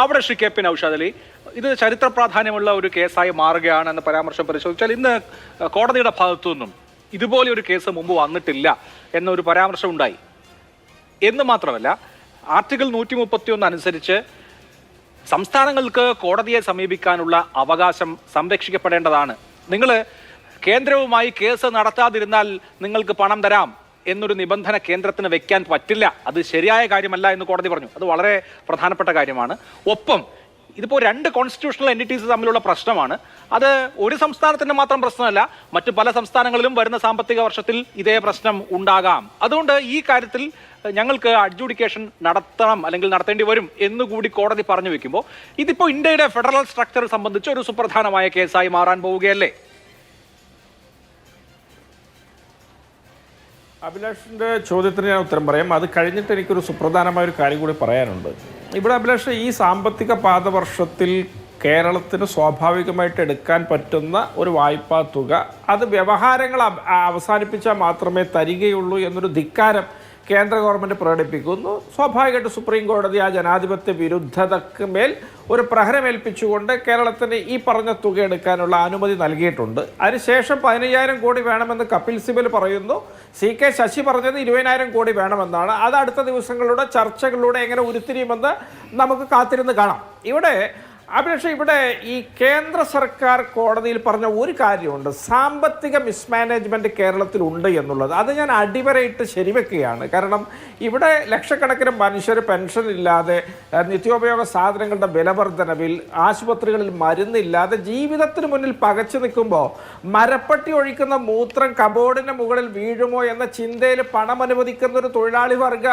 അവിടെ Shri K P Naushad Ali, ഇത് ചരിത്ര പ്രാധാന്യമുള്ള ഒരു കേസായി മാറുകയാണ് എന്ന പരാമർശം പരിശോധിച്ചാൽ ഇന്ന് കോടതിയുടെ ഭാഗത്തു നിന്നും ഇതുപോലെ ഒരു കേസ് മുമ്പ് വന്നിട്ടില്ല എന്നൊരു പരാമർശം ഉണ്ടായി എന്ന് മാത്രമല്ല, ആർട്ടിക്കിൾ 131 അനുസരിച്ച് സംസ്ഥാനങ്ങൾക്ക് കോടതിയെ സമീപിക്കാനുള്ള അവകാശം സംരക്ഷിക്കപ്പെടേണ്ടതാണ്. നിങ്ങൾ കേന്ദ്രവുമായി കേസ് നടത്താതിരുന്നാൽ നിങ്ങൾക്ക് പണം തരാം എന്നൊരു നിബന്ധന കേന്ദ്രത്തിന് വെക്കാൻ പറ്റില്ല. അത് ശരിയായ കാര്യമല്ല എന്ന് കോടതി പറഞ്ഞു. അത് വളരെ പ്രധാനപ്പെട്ട കാര്യമാണ്. ഒപ്പം ഇതിപ്പോൾ രണ്ട് കോൺസ്റ്റിറ്റ്യൂഷണൽ എൻറ്റിറ്റീസ് തമ്മിലുള്ള പ്രശ്നമാണ്. അത് ഒരു സംസ്ഥാനത്തിൻ്റെ മാത്രം പ്രശ്നമല്ല, മറ്റു പല സംസ്ഥാനങ്ങളിലും വരുന്ന സാമ്പത്തിക വർഷത്തിൽ ഇതേ പ്രശ്നം ഉണ്ടാകാം. അതുകൊണ്ട് ഈ കാര്യത്തിൽ ഞങ്ങൾക്ക് അഡ്ജുഡിക്കേഷൻ നടത്തണം അല്ലെങ്കിൽ നടത്തേണ്ടി വരും എന്നുകൂടി കോടതി പറഞ്ഞു വെക്കുമ്പോൾ ഇതിപ്പോൾ ഇന്ത്യയുടെ ഫെഡറൽ സ്ട്രക്ചർ സംബന്ധിച്ച് ഒരു സുപ്രധാനമായ കേസായി മാറാൻ പോവുകയല്ലേ? അഭിലാഷിൻ്റെ ചോദ്യത്തിന് ഞാൻ ഉത്തരം പറയാം. അത് കഴിഞ്ഞിട്ട് എനിക്കൊരു സുപ്രധാനമായ ഒരു കാര്യം കൂടി പറയാനുണ്ട്. ഇവിടെ അഭിലാഷ്, ഈ സാമ്പത്തിക പാദവർഷത്തിൽ കേരളത്തിന് സ്വാഭാവികമായിട്ട് എടുക്കാൻ പറ്റുന്ന ഒരു വായ്പാ തുക അത് വ്യവഹാരങ്ങൾ അവസാനിപ്പിച്ചാൽ മാത്രമേ തരികയുള്ളൂ എന്നൊരു ധിക്കാരം കേന്ദ്ര ഗവൺമെൻറ് പ്രകടിപ്പിക്കുന്നു. സ്വാഭാവികമായിട്ട് സുപ്രീം കോടതി ആ ജനാധിപത്യ വിരുദ്ധതയ്ക്ക് മേൽ ഒരു പ്രഹരമേൽപ്പിച്ചുകൊണ്ട് കേരളത്തിന് ഈ പറഞ്ഞ തുക എടുക്കാനുള്ള അനുമതി നൽകിയിട്ടുണ്ട്. അതിനുശേഷം 15,000 കോടി വേണമെന്ന് കപിൽ സിബൽ പറയുന്നു. CK ശശി പറഞ്ഞത് 20,000 കോടി വേണമെന്നാണ്. അത് അടുത്ത ദിവസങ്ങളുടെ ചർച്ചകളിലൂടെ എങ്ങനെ ഉരുത്തിരിയുമെന്ന് നമുക്ക് കാത്തിരുന്ന് കാണാം. ഇവിടെ ഈ കേന്ദ്ര സർക്കാർ കോടതിയിൽ പറഞ്ഞ ഒരു കാര്യമുണ്ട്, സാമ്പത്തിക മിസ്മാനേജ്മെൻറ്റ് കേരളത്തിലുണ്ട് എന്നുള്ളത്. അത് ഞാൻ അടിവരയിട്ട് ശരിവെക്കുകയാണ്. കാരണം ഇവിടെ ലക്ഷക്കണക്കിന് മനുഷ്യർ പെൻഷൻ ഇല്ലാതെ, നിത്യോപയോഗ സാധനങ്ങളുടെ വിലവർദ്ധനവിൽ, ആശുപത്രികളിൽ മരുന്നില്ലാതെ ജീവിതത്തിന് മുന്നിൽ പകച്ചു നിൽക്കുമ്പോൾ മരപ്പട്ടി ഒഴിക്കുന്ന മൂത്രം കബോർഡിന് മുകളിൽ വീഴുമോ എന്ന ചിന്തയിൽ പണം അനുവദിക്കുന്ന ഒരു തൊഴിലാളി വർഗ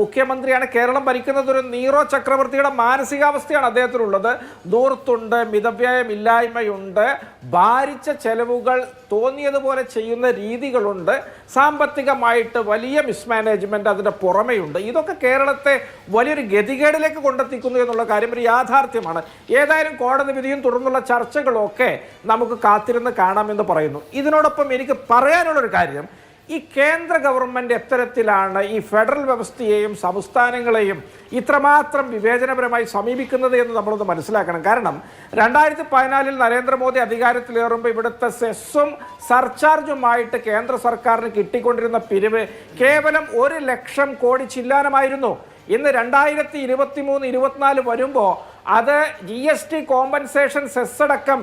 മുഖ്യമന്ത്രിയാണ് കേരളം ഭരിക്കുന്നത്. ഒരു നീറോ ചക്രവർത്തിയുടെ മാനസികാവസ്ഥയാണ് അദ്ദേഹത്തിനുള്ളത്. ദൂർത്തുണ്ട്, മിതവ്യയമില്ലായ്മയുണ്ട്, ഭാരിച്ച ചെലവുകൾ തോന്നിയതുപോലെ ചെയ്യുന്ന രീതികളുണ്ട്, സാമ്പത്തികമായിട്ട് വലിയ മിസ്മാനേജ്മെൻറ്റ് അതിൻ്റെ പുറമെയുണ്ട്. ഇതൊക്കെ കേരളത്തെ വലിയൊരു ഗതികേടിലേക്ക് കൊണ്ടെത്തിക്കുന്നു എന്നുള്ള കാര്യം ഒരു യാഥാർത്ഥ്യമാണ്. ഏതായാലും കോടതി വിധിയും തുടർന്നുള്ള ചർച്ചകളും ഒക്കെ നമുക്ക് കാത്തിരുന്ന് കാണാമെന്ന് പറയുന്നു. ഇതിനോടൊപ്പം എനിക്ക് പറയാനുള്ളൊരു കാര്യം, ഈ കേന്ദ്ര ഗവൺമെൻറ് എത്തരത്തിലാണ് ഈ ഫെഡറൽ വ്യവസ്ഥയെയും സംസ്ഥാനങ്ങളെയും ഇത്രമാത്രം വിവേചനപരമായി സമീപിക്കുന്നത് എന്ന് നമ്മളൊന്ന് മനസ്സിലാക്കണം. കാരണം 2014 നരേന്ദ്രമോദി അധികാരത്തിലേറുമ്പോൾ ഇവിടുത്തെ സെസ്സും സർചാർജുമായിട്ട് കേന്ദ്ര സർക്കാരിന് കിട്ടിക്കൊണ്ടിരുന്ന പിരിവ് കേവലം 1 ലക്ഷം കോടി ചില്ലാനമായിരുന്നു. ഇന്ന് 2023-24 വരുമ്പോൾ അത് GST കോമ്പൻസേഷൻ സെസ് അടക്കം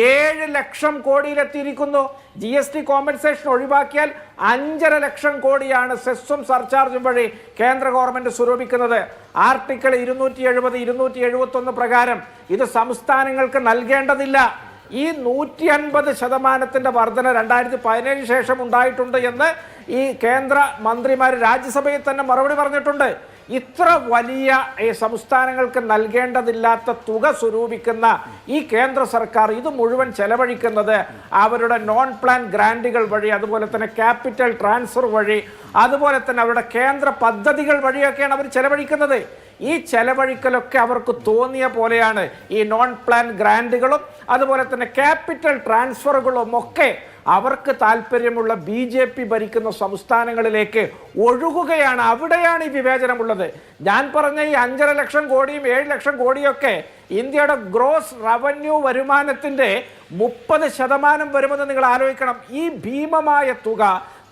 7 ലക്ഷം കോടിയിലെത്തിയിരിക്കുന്നു. GST കോമ്പൻസേഷൻ ഒഴിവാക്കിയാൽ 5.5 ലക്ഷം കോടിയാണ് സെസ്സും സർചാർജും വഴി കേന്ദ്ര ഗവൺമെൻറ് സ്വരൂപിക്കുന്നത്. ആർട്ടിക്കിൾ 270, 271 പ്രകാരം ഇത് സംസ്ഥാനങ്ങൾക്ക് നൽകേണ്ടതില്ല. ഈ 150% വർധന 2017 ശേഷം ഉണ്ടായിട്ടുണ്ട് എന്ന് ഈ കേന്ദ്ര മന്ത്രിമാർ രാജ്യസഭയിൽ തന്നെ മറുപടി പറഞ്ഞിട്ടുണ്ട്. ഇത്ര വലിയ ഈ സംസ്ഥാനങ്ങൾക്ക് നൽകേണ്ടതില്ലാത്ത തുക സ്വരൂപിക്കുന്ന ഈ കേന്ദ്ര സർക്കാർ ഇത് മുഴുവൻ ചെലവഴിക്കുന്നത് അവരുടെ നോൺ പ്ലാൻ ഗ്രാൻറ്റുകൾ വഴി, അതുപോലെ തന്നെ ക്യാപിറ്റൽ ട്രാൻസ്ഫർ വഴി, അതുപോലെ തന്നെ അവരുടെ കേന്ദ്ര പദ്ധതികൾ വഴിയൊക്കെയാണ് അവർ ചെലവഴിക്കുന്നത്. ഈ ചെലവഴിക്കലൊക്കെ അവർക്ക് തോന്നിയ പോലെയാണ്. ഈ നോൺ പ്ലാൻ ഗ്രാൻറ്റുകളും അതുപോലെ തന്നെ ക്യാപിറ്റൽ ട്രാൻസ്ഫറുകളും ഒക്കെ അവർക്ക് താല്പര്യമുള്ള BJP ഭരിക്കുന്ന സംസ്ഥാനങ്ങളിലേക്ക് ഒഴുകുകയാണ്. അവിടെയാണ് ഈ വിവേചനമുള്ളത്. ഞാൻ പറഞ്ഞ ഈ 5.5 ലക്ഷം കോടിയും 7 ലക്ഷം കോടിയൊക്കെ ഇന്ത്യയുടെ ഗ്രോസ് റവന്യൂ വരുമാനത്തിൻ്റെ 30% വരുമെന്ന് നിങ്ങൾ ആലോചിക്കണം. ഈ ഭീമമായ തുക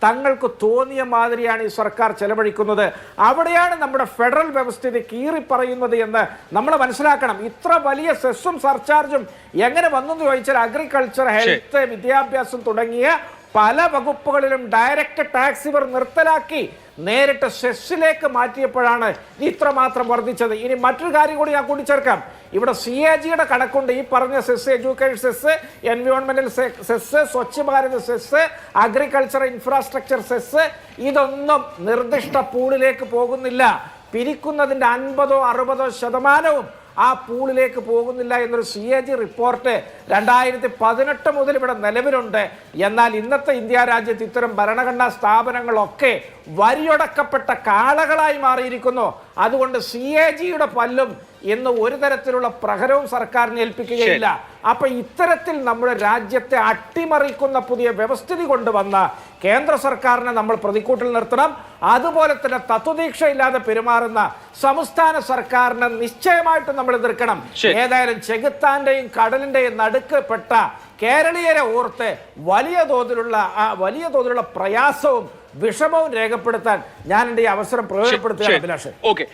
തങ്ങൾക്ക് തോന്നിയ മാതിരിയാണ് ഈ സർക്കാർ ചെലവഴിക്കുന്നത്. അവിടെയാണ് നമ്മുടെ ഫെഡറൽ വ്യവസ്ഥിതി കീറിപ്പറയുന്നത് എന്ന് നമ്മൾ മനസ്സിലാക്കണം. ഇത്ര വലിയ സെസ്സും സർചാർജും എങ്ങനെ വന്നെന്ന് ചോദിച്ചാൽ അഗ്രികൾച്ചർ, ഹെൽത്ത്, വിദ്യാഭ്യാസം തുടങ്ങിയ പല വകുപ്പുകളിലും ഡയറക്റ്റ് ടാക്സ് ഇവർ നിർത്തലാക്കി നേരിട്ട് സെസ്സിലേക്ക് മാറ്റിയപ്പോഴാണ് ഇത്രമാത്രം വർദ്ധിച്ചത്. ഇനി മറ്റൊരു കാര്യം കൂടി ഞാൻ കൂട്ടിച്ചേർക്കാം. ഇവിടെ CAGയുടെ കണക്കുണ്ട്. ഈ പറഞ്ഞ സെസ്, എഡ്യൂക്കേഷൻ സെസ്, എൻവയോൺമെന്റൽ cess, Swachh Bharat cess, agriculture infrastructure cess, ഇതൊന്നും നിർദ്ദിഷ്ട പൂളിലേക്ക് പോകുന്നില്ല. പിരിക്കുന്നതിൻ്റെ 50-60% ആ പൂളിലേക്ക് പോകുന്നില്ല എന്നൊരു CAG റിപ്പോർട്ട് 2018 മുതൽ ഇവിടെ നിലവിലുണ്ട്. എന്നാൽ ഇന്നത്തെ ഇന്ത്യ രാജ്യത്ത് ഇത്തരം ഭരണഘടനാ സ്ഥാപനങ്ങളൊക്കെ വരിയൊടക്കപ്പെട്ട കാളകളായി മാറിയിരിക്കുന്നു. അതുകൊണ്ട് CAGയുടെ പല്ലും ഇന്ന് ഒരു തരത്തിലുള്ള പ്രഹരവും സർക്കാരിനെ ഏൽപ്പിക്കുകയില്ല. അപ്പൊ ഇത്തരത്തിൽ നമ്മുടെ രാജ്യത്തെ അട്ടിമറിക്കുന്ന പുതിയ വ്യവസ്ഥിതി കൊണ്ടുവന്ന കേന്ദ്ര സർക്കാരിനെ നമ്മൾ പ്രതിക്കൂട്ടിൽ നിർത്തണം. അതുപോലെ തന്നെ തത്വദീക്ഷയില്ലാതെ പെരുമാറുന്ന സംസ്ഥാന സർക്കാരിനെ നിശ്ചയമായിട്ടും നമ്മൾ എതിർക്കണം. ഏതായാലും ചെകുത്താന്റെയും കടലിന്റെയും നടുക്കപ്പെട്ട കേരളീയരെ ഓർത്ത് വലിയ തോതിലുള്ള പ്രയാസവും വിഷമവും രേഖപ്പെടുത്താൻ ഞാൻ എൻ്റെ ഈ അവസരം പ്രയോജനപ്പെടുത്തുകയാണ് അഭിലാഷ്. ഓക്കെ.